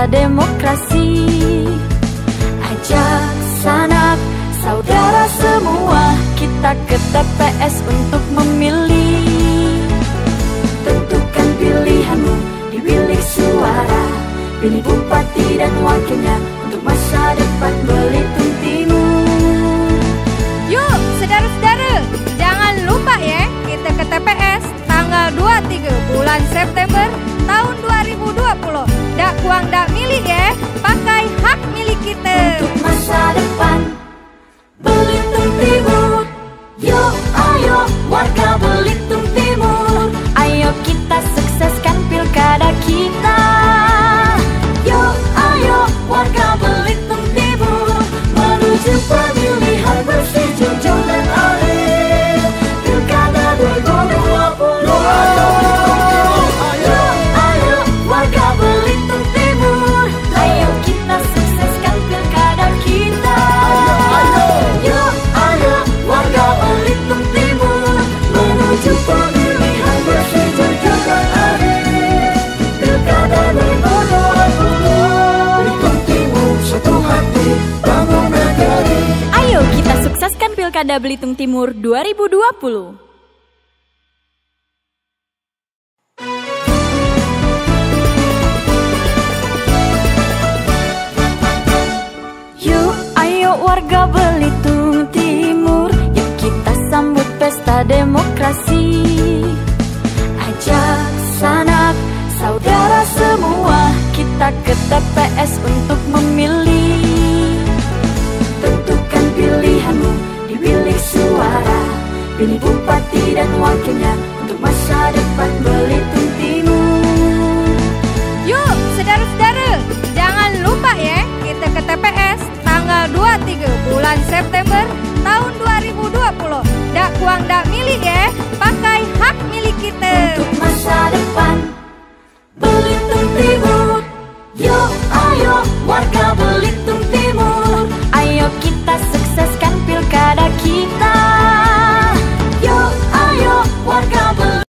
pesta demokrasi. Ajak sanak saudara semua, kita ke TPS untuk memilih. Tentukan pilihanmu di bilik suara, pilih bupati dan wakilnya untuk masa depan Belitung Timur. Yuk saudara-saudara, jangan lupa ya, kita ke TPS tanggal 23 bulan September tahun 2020. Dak kuang dak milik ya, pakai hak milik kita untuk masa depan Belitung Timur. Yuk ayo warga Belitung Timur, ayo kita sukseskan pilkada kita. Yuk ayo warga Belitung Timur, menuju pemilihan bersih, jujur dan adil, pilkada 2020. Yuk ayo warga Belitung Timur, ayo kita sukseskan pilkada kita. Yuk ayo warga Belitung Timur, menuju pemilihan bersih, jujur dan adil, pilkada 2020. Belitung Timur satu hati bangun negeri. Ayo kita sukseskan pilkada Belitung Timur 2020. Yuk ayo warga Belitung Timur, yuk kita sambut pesta demokrasi. Ajak sanak saudara semua, kita ke TPS untuk memilih. Tentukan pilihanmu di bilik suara, pilih bupati dan wakilnya untuk masa depan Belitung Timur. Yuk saudara-saudara, jangan lupa ya, kita ke TPS tanggal 23 bulan September